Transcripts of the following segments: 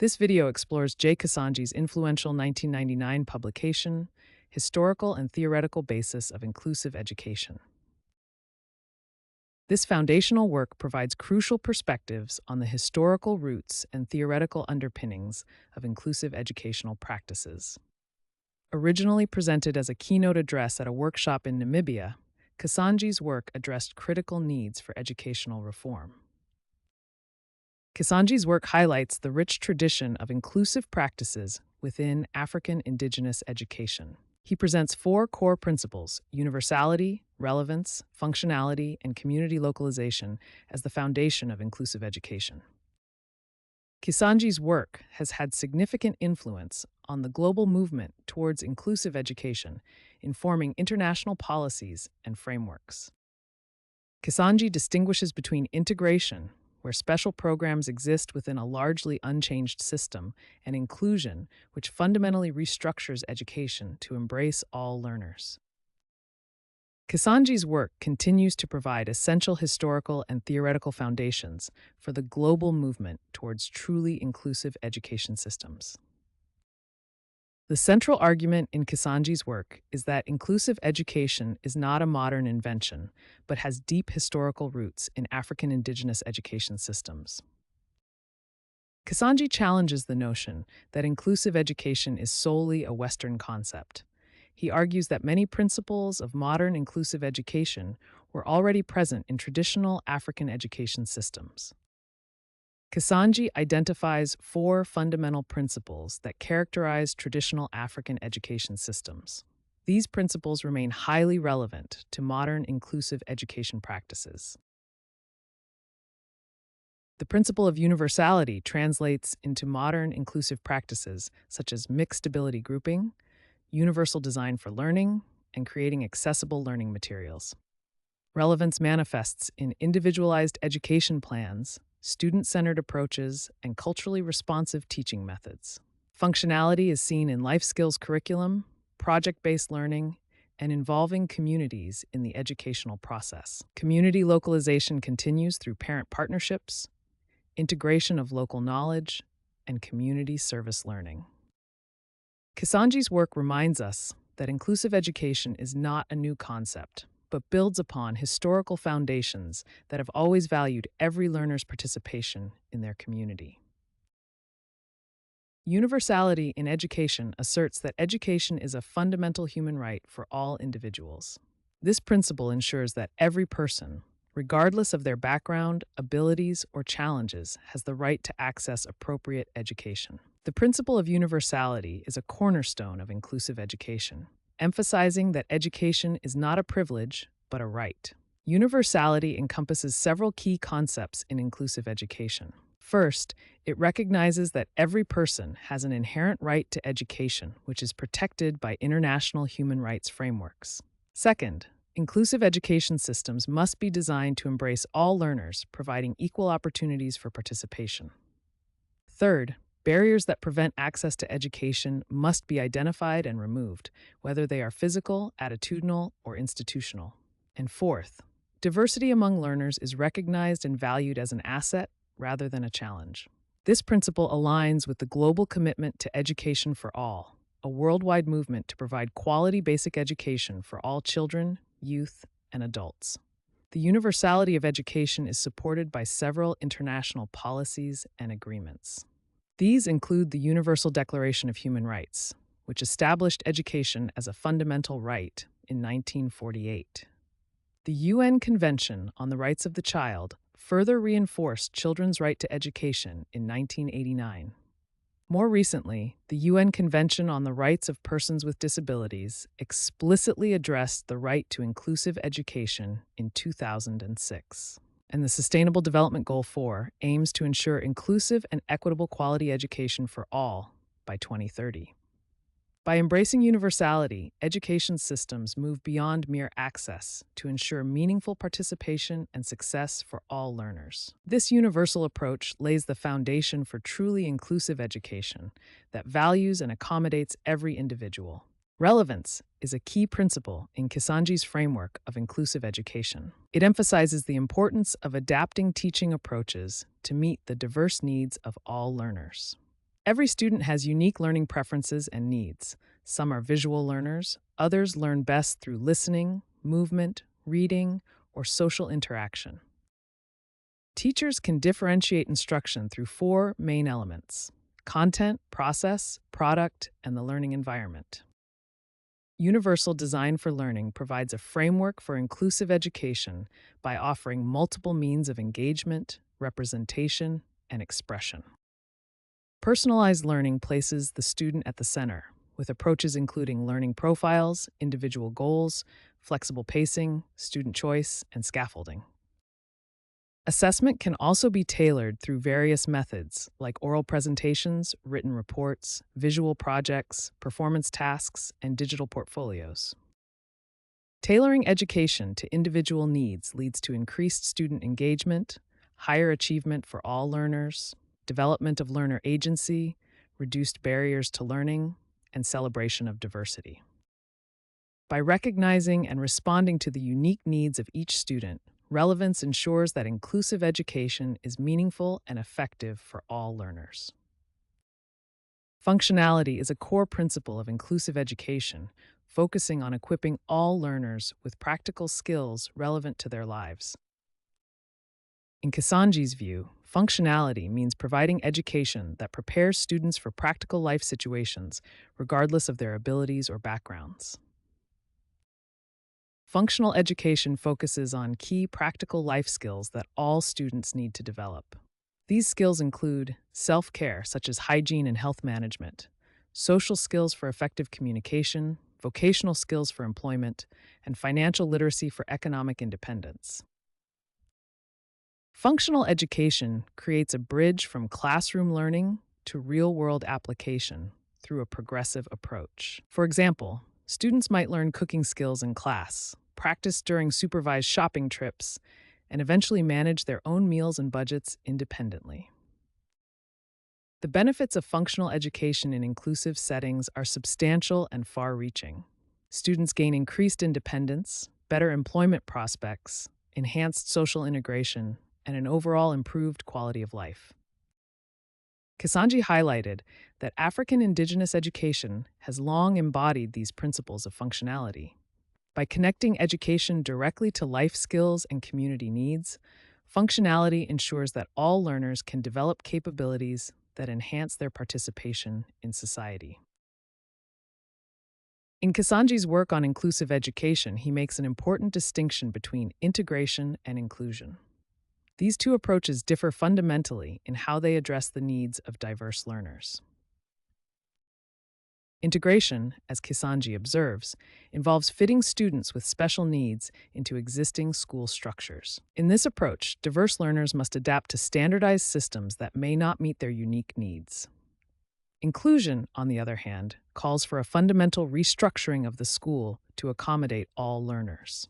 This video explores Jay Kasanji's influential 1999 publication, Historical and Theoretical Basis of Inclusive Education. This foundational work provides crucial perspectives on the historical roots and theoretical underpinnings of inclusive educational practices. Originally presented as a keynote address at a workshop in Namibia, Kasanji's work addressed critical needs for educational reform. Kasanji's work highlights the rich tradition of inclusive practices within African Indigenous education. He presents four core principles: universality, relevance, functionality, and community localization as the foundation of inclusive education. Kasanji's work has had significant influence on the global movement towards inclusive education, informing international policies and frameworks. Kasanji distinguishes between integration, where special programs exist within a largely unchanged system, and inclusion, which fundamentally restructures education to embrace all learners. Kasanji's work continues to provide essential historical and theoretical foundations for the global movement towards truly inclusive education systems. The central argument in Kasanji's work is that inclusive education is not a modern invention, but has deep historical roots in African Indigenous education systems. Kasanji challenges the notion that inclusive education is solely a Western concept. He argues that many principles of modern inclusive education were already present in traditional African education systems. Kasanji identifies four fundamental principles that characterize traditional African education systems. These principles remain highly relevant to modern inclusive education practices. The principle of universality translates into modern inclusive practices such as mixed ability grouping, universal design for learning, and creating accessible learning materials. Relevance manifests in individualized education plans, student-centered approaches, and culturally responsive teaching methods. Functionality is seen in life skills curriculum, project-based learning, and involving communities in the educational process. Community localization continues through parent partnerships, integration of local knowledge, and community service learning. Kasanji's work reminds us that inclusive education is not a new concept, but builds upon historical foundations that have always valued every learner's participation in their community. Universality in education asserts that education is a fundamental human right for all individuals. This principle ensures that every person, regardless of their background, abilities, or challenges, has the right to access appropriate education. The principle of universality is a cornerstone of inclusive education, emphasizing that education is not a privilege, but a right. Universality encompasses several key concepts in inclusive education. First, it recognizes that every person has an inherent right to education, which is protected by international human rights frameworks. Second, inclusive education systems must be designed to embrace all learners, providing equal opportunities for participation. Third, barriers that prevent access to education must be identified and removed, whether they are physical, attitudinal, or institutional. And fourth, diversity among learners is recognized and valued as an asset rather than a challenge. This principle aligns with the global commitment to education for all, a worldwide movement to provide quality basic education for all children, youth, and adults. The universality of education is supported by several international policies and agreements. These include the Universal Declaration of Human Rights, which established education as a fundamental right in 1948. The UN Convention on the Rights of the Child further reinforced children's right to education in 1989. More recently, the UN Convention on the Rights of Persons with Disabilities explicitly addressed the right to inclusive education in 2006. And the Sustainable Development Goal 4 aims to ensure inclusive and equitable quality education for all by 2030. By embracing universality, education systems move beyond mere access to ensure meaningful participation and success for all learners. This universal approach lays the foundation for truly inclusive education that values and accommodates every individual. Relevance is a key principle in Kasanji's framework of inclusive education. It emphasizes the importance of adapting teaching approaches to meet the diverse needs of all learners. Every student has unique learning preferences and needs. Some are visual learners, others learn best through listening, movement, reading, or social interaction. Teachers can differentiate instruction through four main elements: content, process, product, and the learning environment. Universal Design for Learning provides a framework for inclusive education by offering multiple means of engagement, representation, and expression. Personalized learning places the student at the center, with approaches including learning profiles, individual goals, flexible pacing, student choice, and scaffolding. Assessment can also be tailored through various methods like oral presentations, written reports, visual projects, performance tasks, and digital portfolios. Tailoring education to individual needs leads to increased student engagement, higher achievement for all learners, development of learner agency, reduced barriers to learning, and celebration of diversity. By recognizing and responding to the unique needs of each student, relevance ensures that inclusive education is meaningful and effective for all learners. Functionality is a core principle of inclusive education, focusing on equipping all learners with practical skills relevant to their lives. In Kisanji's view, functionality means providing education that prepares students for practical life situations, regardless of their abilities or backgrounds. Functional education focuses on key practical life skills that all students need to develop. These skills include self-care, such as hygiene and health management, social skills for effective communication, vocational skills for employment, and financial literacy for economic independence. Functional education creates a bridge from classroom learning to real-world application through a progressive approach. For example, students might learn cooking skills in class, practice during supervised shopping trips, and eventually manage their own meals and budgets independently. The benefits of functional education in inclusive settings are substantial and far-reaching. Students gain increased independence, better employment prospects, enhanced social integration, and an overall improved quality of life. Kisanji highlighted that African Indigenous education has long embodied these principles of functionality. By connecting education directly to life skills and community needs, functionality ensures that all learners can develop capabilities that enhance their participation in society. In Kisanji's work on inclusive education, he makes an important distinction between integration and inclusion. These two approaches differ fundamentally in how they address the needs of diverse learners. Integration, as Kisanji observes, involves fitting students with special needs into existing school structures. In this approach, diverse learners must adapt to standardized systems that may not meet their unique needs. Inclusion, on the other hand, calls for a fundamental restructuring of the school to accommodate all learners.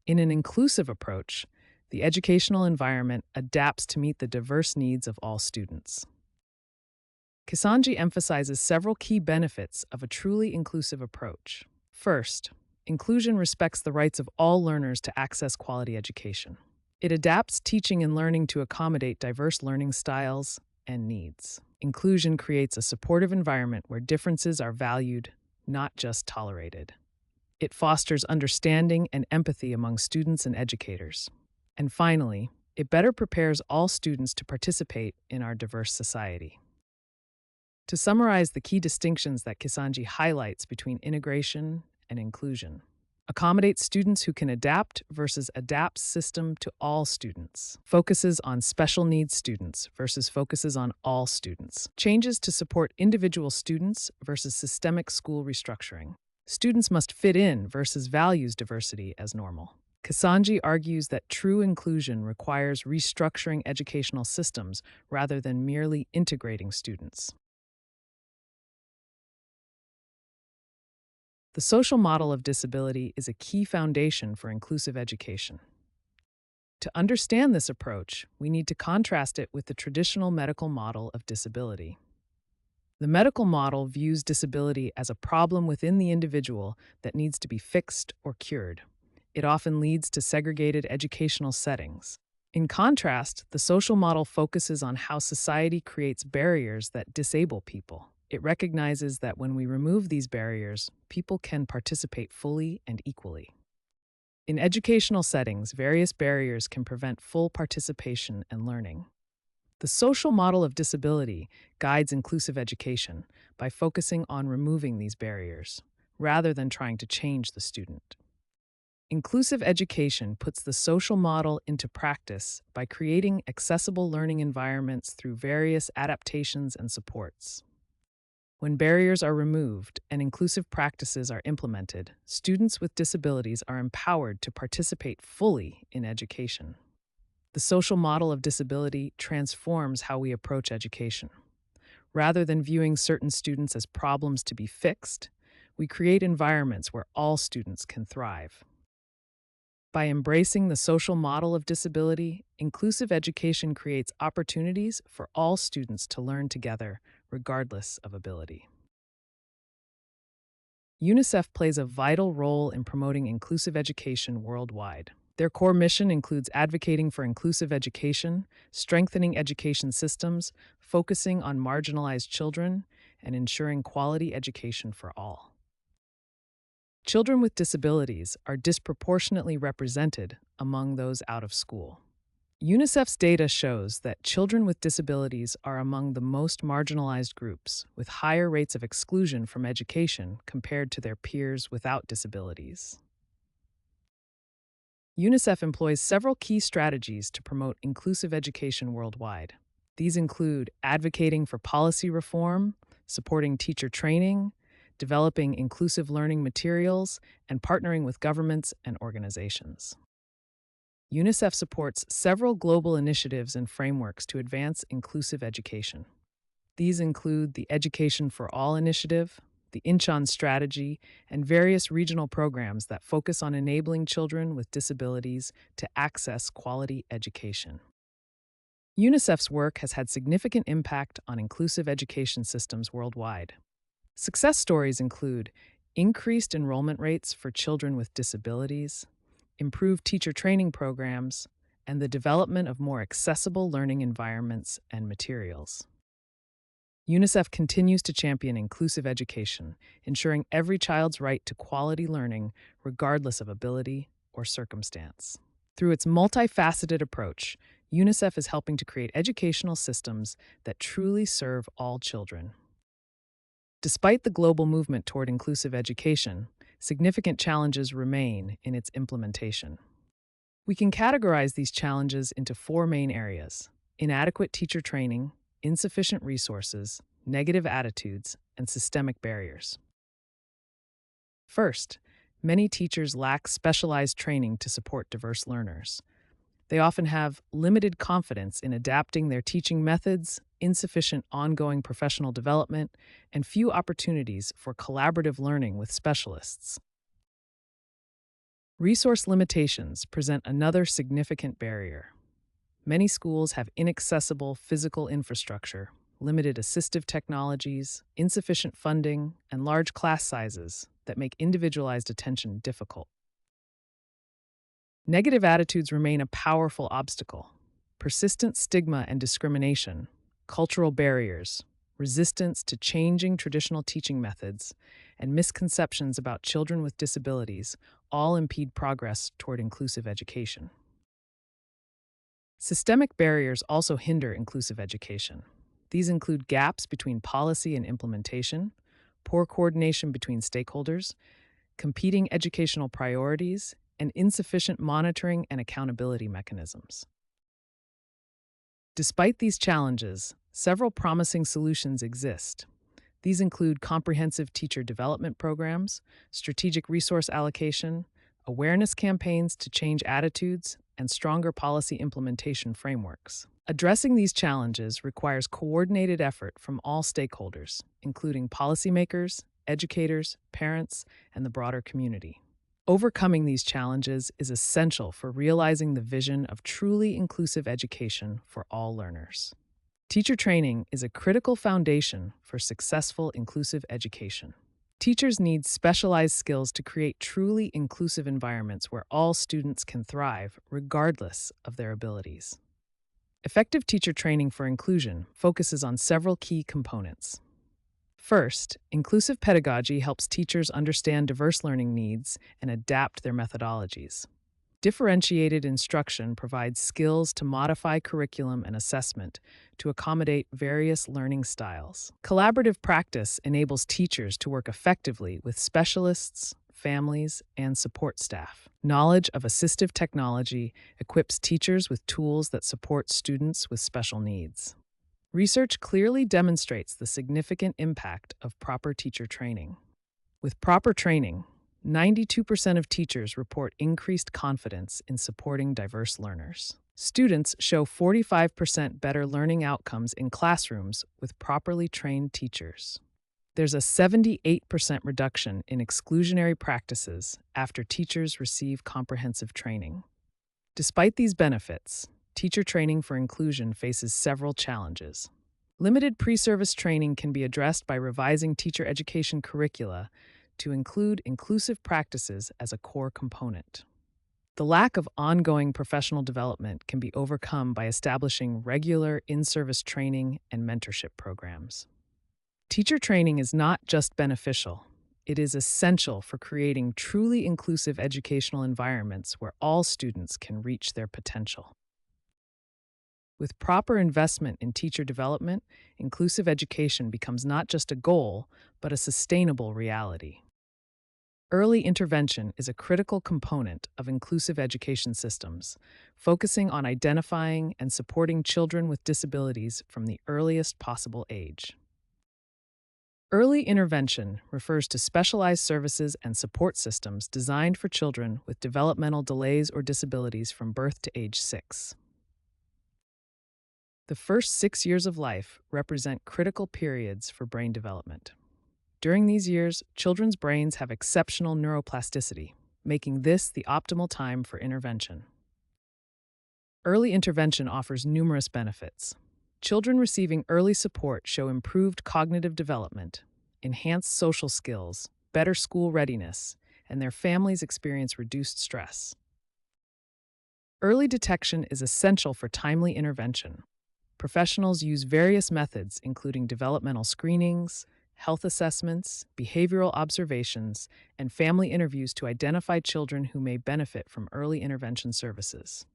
In an inclusive approach, the educational environment adapts to meet the diverse needs of all students. Kisanji emphasizes several key benefits of a truly inclusive approach. First, inclusion respects the rights of all learners to access quality education. It adapts teaching and learning to accommodate diverse learning styles and needs. Inclusion creates a supportive environment where differences are valued, not just tolerated. It fosters understanding and empathy among students and educators. And finally, it better prepares all students to participate in our diverse society. To summarize the key distinctions that Kisanji highlights between integration and inclusion: accommodate students who can adapt versus adapts system to all students, focuses on special needs students versus focuses on all students, changes to support individual students versus systemic school restructuring, students must fit in versus values diversity as normal. Kisanji argues that true inclusion requires restructuring educational systems rather than merely integrating students. The social model of disability is a key foundation for inclusive education. To understand this approach, we need to contrast it with the traditional medical model of disability. The medical model views disability as a problem within the individual that needs to be fixed or cured. It often leads to segregated educational settings. In contrast, the social model focuses on how society creates barriers that disable people. It recognizes that when we remove these barriers, people can participate fully and equally. In educational settings, various barriers can prevent full participation and learning. The social model of disability guides inclusive education by focusing on removing these barriers, rather than trying to change the student. Inclusive education puts the social model into practice by creating accessible learning environments through various adaptations and supports. When barriers are removed and inclusive practices are implemented, students with disabilities are empowered to participate fully in education. The social model of disability transforms how we approach education. Rather than viewing certain students as problems to be fixed, we create environments where all students can thrive. By embracing the social model of disability, inclusive education creates opportunities for all students to learn together, regardless of ability. UNICEF plays a vital role in promoting inclusive education worldwide. Their core mission includes advocating for inclusive education, strengthening education systems, focusing on marginalized children, and ensuring quality education for all. Children with disabilities are disproportionately represented among those out of school. UNICEF's data shows that children with disabilities are among the most marginalized groups, with higher rates of exclusion from education compared to their peers without disabilities. UNICEF employs several key strategies to promote inclusive education worldwide. These include advocating for policy reform, supporting teacher training, developing inclusive learning materials, and partnering with governments and organizations. UNICEF supports several global initiatives and frameworks to advance inclusive education. These include the Education for All initiative, the Inchan strategy, and various regional programs that focus on enabling children with disabilities to access quality education. UNICEF's work has had significant impact on inclusive education systems worldwide. Success stories include increased enrollment rates for children with disabilities, improved teacher training programs, and the development of more accessible learning environments and materials. UNICEF continues to champion inclusive education, ensuring every child's right to quality learning regardless of ability or circumstance. Through its multifaceted approach, UNICEF is helping to create educational systems that truly serve all children. Despite the global movement toward inclusive education, significant challenges remain in its implementation. We can categorize these challenges into four main areas: inadequate teacher training, insufficient resources, negative attitudes, and systemic barriers. First, many teachers lack specialized training to support diverse learners. They often have limited confidence in adapting their teaching methods, insufficient ongoing professional development, and few opportunities for collaborative learning with specialists. Resource limitations present another significant barrier. Many schools have inaccessible physical infrastructure, limited assistive technologies, insufficient funding, and large class sizes that make individualized attention difficult. Negative attitudes remain a powerful obstacle. Persistent stigma and discrimination, cultural barriers, resistance to changing traditional teaching methods, and misconceptions about children with disabilities all impede progress toward inclusive education. Systemic barriers also hinder inclusive education. These include gaps between policy and implementation, poor coordination between stakeholders, competing educational priorities, and insufficient monitoring and accountability mechanisms. Despite these challenges, several promising solutions exist. These include comprehensive teacher development programs, strategic resource allocation, awareness campaigns to change attitudes, and stronger policy implementation frameworks. Addressing these challenges requires coordinated effort from all stakeholders, including policymakers, educators, parents, and the broader community. Overcoming these challenges is essential for realizing the vision of truly inclusive education for all learners. Teacher training is a critical foundation for successful inclusive education. Teachers need specialized skills to create truly inclusive environments where all students can thrive, regardless of their abilities. Effective teacher training for inclusion focuses on several key components. First, inclusive pedagogy helps teachers understand diverse learning needs and adapt their methodologies. Differentiated instruction provides skills to modify curriculum and assessment to accommodate various learning styles. Collaborative practice enables teachers to work effectively with specialists, families, and support staff. Knowledge of assistive technology equips teachers with tools that support students with special needs. Research clearly demonstrates the significant impact of proper teacher training. With proper training, 92% of teachers report increased confidence in supporting diverse learners. Students show 45% better learning outcomes in classrooms with properly trained teachers. There's a 78% reduction in exclusionary practices after teachers receive comprehensive training. Despite these benefits, teacher training for inclusion faces several challenges. Limited pre-service training can be addressed by revising teacher education curricula to include inclusive practices as a core component. The lack of ongoing professional development can be overcome by establishing regular in-service training and mentorship programs. Teacher training is not just beneficial, it is essential for creating truly inclusive educational environments where all students can reach their potential. With proper investment in teacher development, inclusive education becomes not just a goal, but a sustainable reality. Early intervention is a critical component of inclusive education systems, focusing on identifying and supporting children with disabilities from the earliest possible age. Early intervention refers to specialized services and support systems designed for children with developmental delays or disabilities from birth to age 6. The first 6 years of life represent critical periods for brain development. During these years, children's brains have exceptional neuroplasticity, making this the optimal time for intervention. Early intervention offers numerous benefits. Children receiving early support show improved cognitive development, enhanced social skills, better school readiness, and their families experience reduced stress. Early detection is essential for timely intervention. Professionals use various methods, including developmental screenings, health assessments, behavioral observations, and family interviews to identify children who may benefit from early intervention services.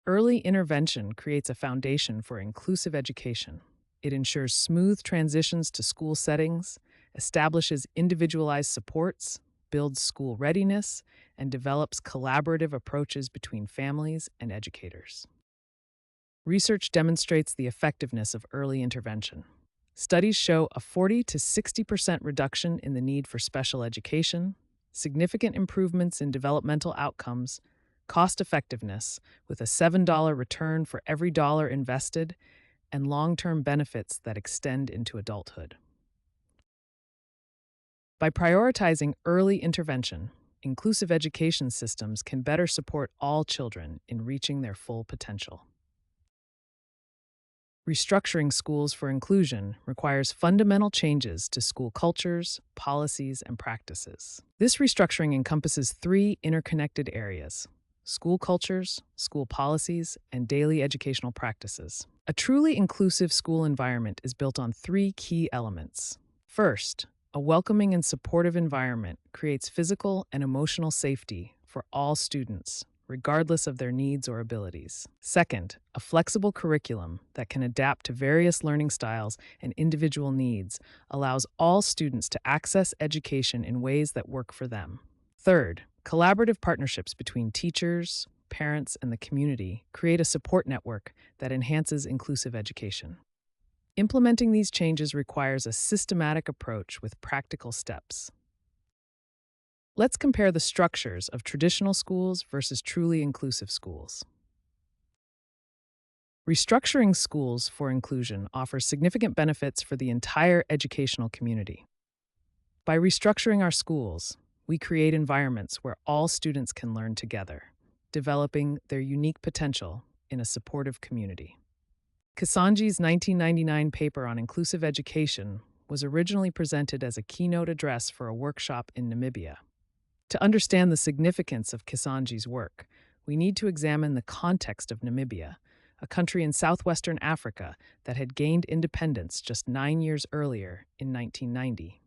Early intervention creates a foundation for inclusive education. It ensures smooth transitions to school settings, establishes individualized supports, builds school readiness, and develops collaborative approaches between families and educators. Research demonstrates the effectiveness of early intervention. Studies show a 40 to 60% reduction in the need for special education, significant improvements in developmental outcomes, cost effectiveness with a $7 return for every dollar invested, and long-term benefits that extend into adulthood. By prioritizing early intervention, inclusive education systems can better support all children in reaching their full potential. Restructuring schools for inclusion requires fundamental changes to school cultures, policies, and practices. This restructuring encompasses 3 interconnected areas: school cultures, school policies, and daily educational practices. A truly inclusive school environment is built on 3 key elements. First, a welcoming and supportive environment creates physical and emotional safety for all students, regardless of their needs or abilities. Second, a flexible curriculum that can adapt to various learning styles and individual needs allows all students to access education in ways that work for them. Third, collaborative partnerships between teachers, parents, and the community create a support network that enhances inclusive education. Implementing these changes requires a systematic approach with practical steps. Let's compare the structures of traditional schools versus truly inclusive schools. Restructuring schools for inclusion offers significant benefits for the entire educational community. By restructuring our schools, we create environments where all students can learn together, developing their unique potential in a supportive community. Kasanji's 1999 paper on inclusive education was originally presented as a keynote address for a workshop in Namibia. To understand the significance of Kisanji's work, we need to examine the context of Namibia, a country in southwestern Africa that had gained independence just 9 years earlier in 1990.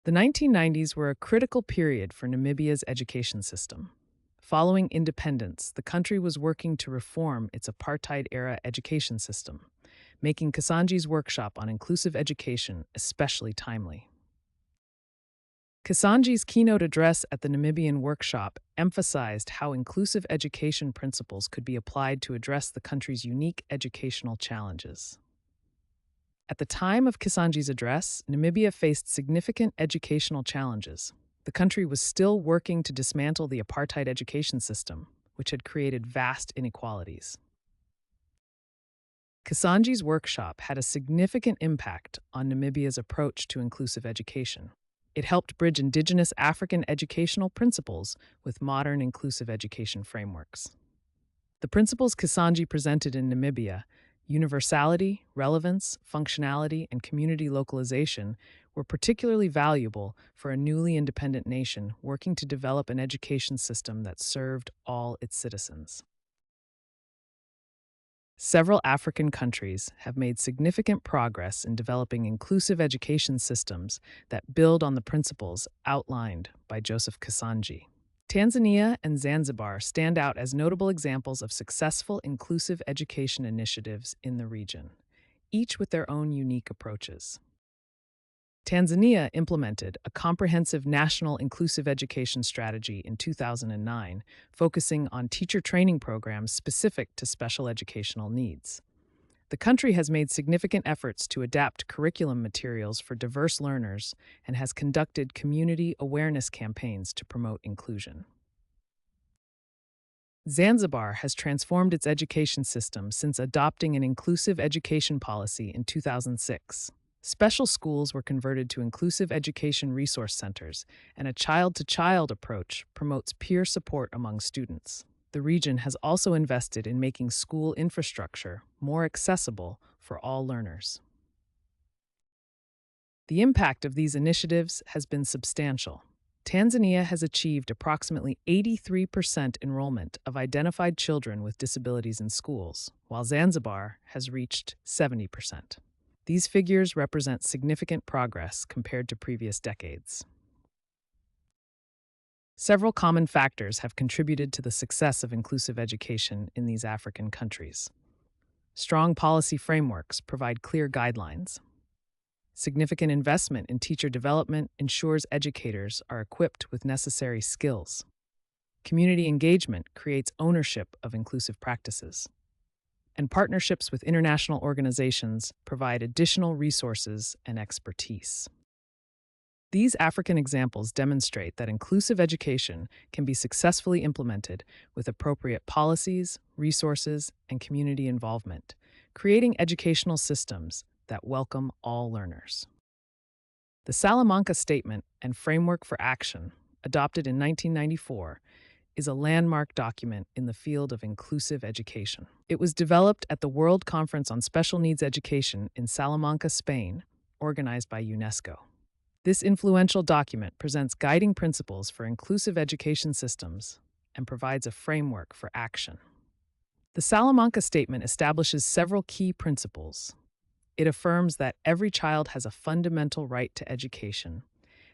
The 1990s were a critical period for Namibia's education system. Following independence, the country was working to reform its apartheid-era education system, making Kisanji's workshop on inclusive education especially timely. Kisanji's keynote address at the Namibian workshop emphasized how inclusive education principles could be applied to address the country's unique educational challenges. At the time of Kisanji's address, Namibia faced significant educational challenges. The country was still working to dismantle the apartheid education system, which had created vast inequalities. Kisanji's workshop had a significant impact on Namibia's approach to inclusive education. It helped bridge indigenous African educational principles with modern inclusive education frameworks. The principles Kisanji presented in Namibia, universality, relevance, functionality, and community localization, were particularly valuable for a newly independent nation working to develop an education system that served all its citizens. Several African countries have made significant progress in developing inclusive education systems that build on the principles outlined by Joseph Kisanji. Tanzania and Zanzibar stand out as notable examples of successful inclusive education initiatives in the region, each with their own unique approaches. Tanzania implemented a comprehensive national inclusive education strategy in 2009, focusing on teacher training programs specific to special educational needs. The country has made significant efforts to adapt curriculum materials for diverse learners and has conducted community awareness campaigns to promote inclusion. Zanzibar has transformed its education system since adopting an inclusive education policy in 2006. Special schools were converted to inclusive education resource centers, and a child-to-child approach promotes peer support among students. The region has also invested in making school infrastructure more accessible for all learners. The impact of these initiatives has been substantial. Tanzania has achieved approximately 83% enrollment of identified children with disabilities in schools, while Zanzibar has reached 70%. These figures represent significant progress compared to previous decades. Several common factors have contributed to the success of inclusive education in these African countries. Strong policy frameworks provide clear guidelines. Significant investment in teacher development ensures educators are equipped with necessary skills. Community engagement creates ownership of inclusive practices. And partnerships with international organizations provide additional resources and expertise. These African examples demonstrate that inclusive education can be successfully implemented with appropriate policies, resources, and community involvement, creating educational systems that welcome all learners. The Salamanca Statement and Framework for Action, adopted in 1994, is a landmark document in the field of inclusive education. It was developed at the World Conference on Special Needs Education in Salamanca, Spain, organized by UNESCO. This influential document presents guiding principles for inclusive education systems and provides a framework for action. The Salamanca Statement establishes several key principles. It affirms that every child has a fundamental right to education,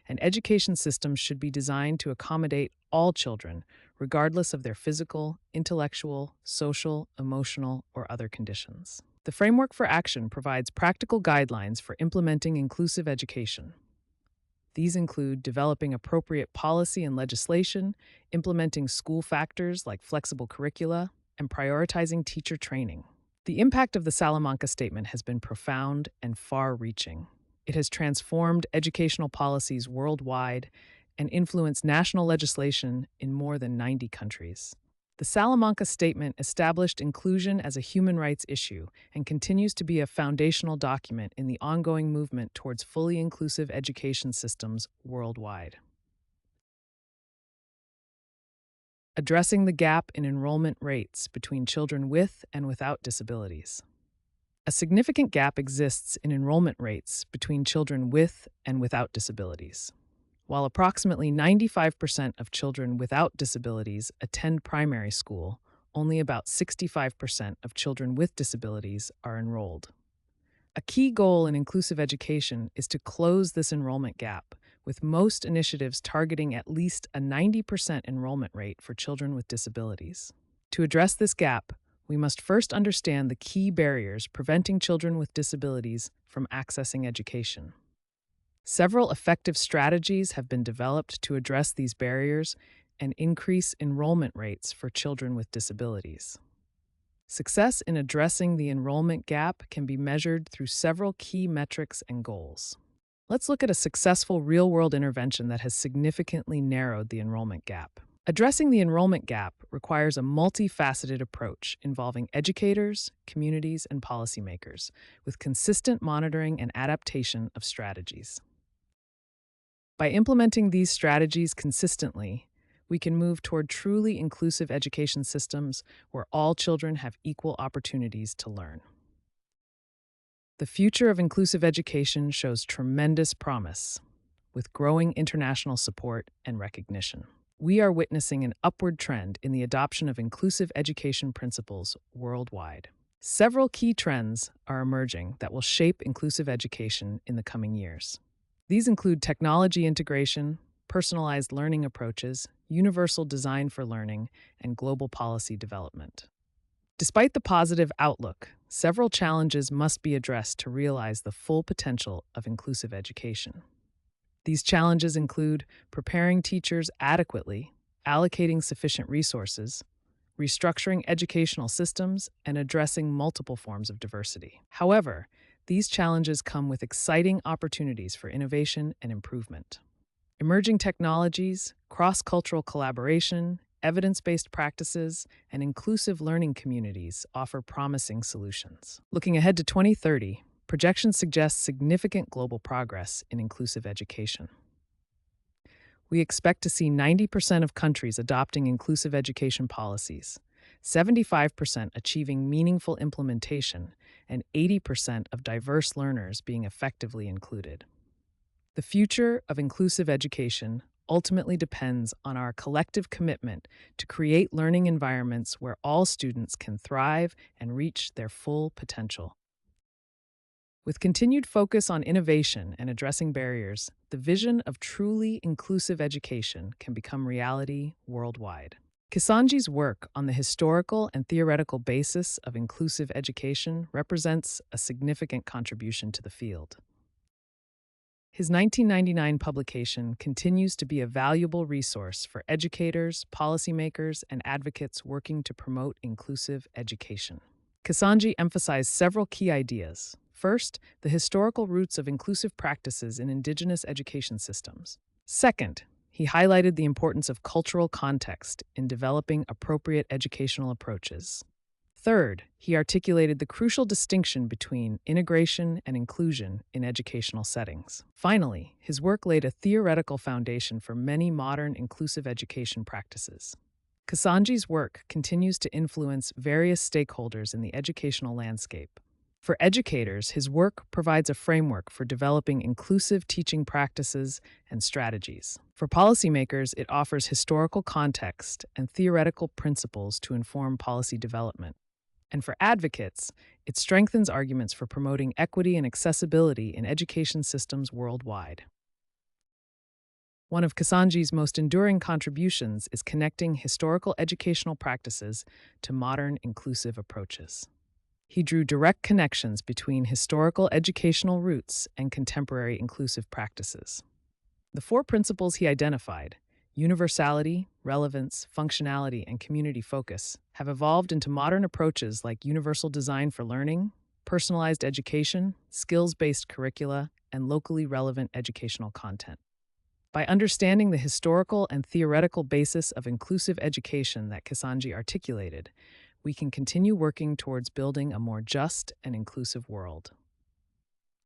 and education systems should be designed to accommodate all children, regardless of their physical, intellectual, social, emotional, or other conditions. The Framework for Action provides practical guidelines for implementing inclusive education. These include developing appropriate policy and legislation, implementing school factors like flexible curricula, and prioritizing teacher training. The impact of the Salamanca Statement has been profound and far-reaching. It has transformed educational policies worldwide and influenced national legislation in more than 90 countries. The Salamanca Statement established inclusion as a human rights issue and continues to be a foundational document in the ongoing movement towards fully inclusive education systems worldwide. Addressing the gap in enrollment rates between children with and without disabilities. A significant gap exists in enrollment rates between children with and without disabilities. While approximately 95% of children without disabilities attend primary school, only about 65% of children with disabilities are enrolled. A key goal in inclusive education is to close this enrollment gap, with most initiatives targeting at least a 90% enrollment rate for children with disabilities. To address this gap, we must first understand the key barriers preventing children with disabilities from accessing education. Several effective strategies have been developed to address these barriers and increase enrollment rates for children with disabilities. Success in addressing the enrollment gap can be measured through several key metrics and goals. Let's look at a successful real-world intervention that has significantly narrowed the enrollment gap. Addressing the enrollment gap requires a multifaceted approach involving educators, communities, and policymakers, with consistent monitoring and adaptation of strategies. By implementing these strategies consistently, we can move toward truly inclusive education systems where all children have equal opportunities to learn. The future of inclusive education shows tremendous promise, with growing international support and recognition. We are witnessing an upward trend in the adoption of inclusive education principles worldwide. Several key trends are emerging that will shape inclusive education in the coming years. These include technology integration, personalized learning approaches, universal design for learning, and global policy development. Despite the positive outlook, several challenges must be addressed to realize the full potential of inclusive education. These challenges include preparing teachers adequately, allocating sufficient resources, restructuring educational systems, and addressing multiple forms of diversity. However, these challenges come with exciting opportunities for innovation and improvement. Emerging technologies, cross-cultural collaboration, evidence-based practices, and inclusive learning communities offer promising solutions. Looking ahead to 2030, projections suggest significant global progress in inclusive education. We expect to see 90% of countries adopting inclusive education policies, 75% achieving meaningful implementation, and 80% of diverse learners being effectively included. The future of inclusive education ultimately depends on our collective commitment to create learning environments where all students can thrive and reach their full potential. With continued focus on innovation and addressing barriers, the vision of truly inclusive education can become reality worldwide. Kisanji's work on the historical and theoretical basis of inclusive education represents a significant contribution to the field. His 1999 publication continues to be a valuable resource for educators, policymakers, and advocates working to promote inclusive education. Kisanji emphasized several key ideas. First, the historical roots of inclusive practices in indigenous education systems. Second, he highlighted the importance of cultural context in developing appropriate educational approaches. Third, he articulated the crucial distinction between integration and inclusion in educational settings. Finally, his work laid a theoretical foundation for many modern inclusive education practices. Kisanji's work continues to influence various stakeholders in the educational landscape. For educators, his work provides a framework for developing inclusive teaching practices and strategies. For policymakers, it offers historical context and theoretical principles to inform policy development. And for advocates, it strengthens arguments for promoting equity and accessibility in education systems worldwide. One of Kisanji's most enduring contributions is connecting historical educational practices to modern inclusive approaches. He drew direct connections between historical educational roots and contemporary inclusive practices. The four principles he identified, universality, relevance, functionality, and community focus, have evolved into modern approaches like universal design for learning, personalized education, skills-based curricula, and locally relevant educational content. By understanding the historical and theoretical basis of inclusive education that Kisanji articulated, we can continue working towards building a more just and inclusive world.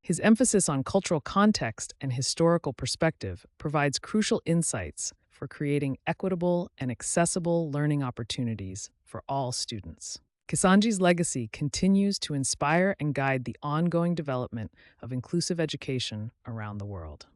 His emphasis on cultural context and historical perspective provides crucial insights for creating equitable and accessible learning opportunities for all students. Kisanji's legacy continues to inspire and guide the ongoing development of inclusive education around the world.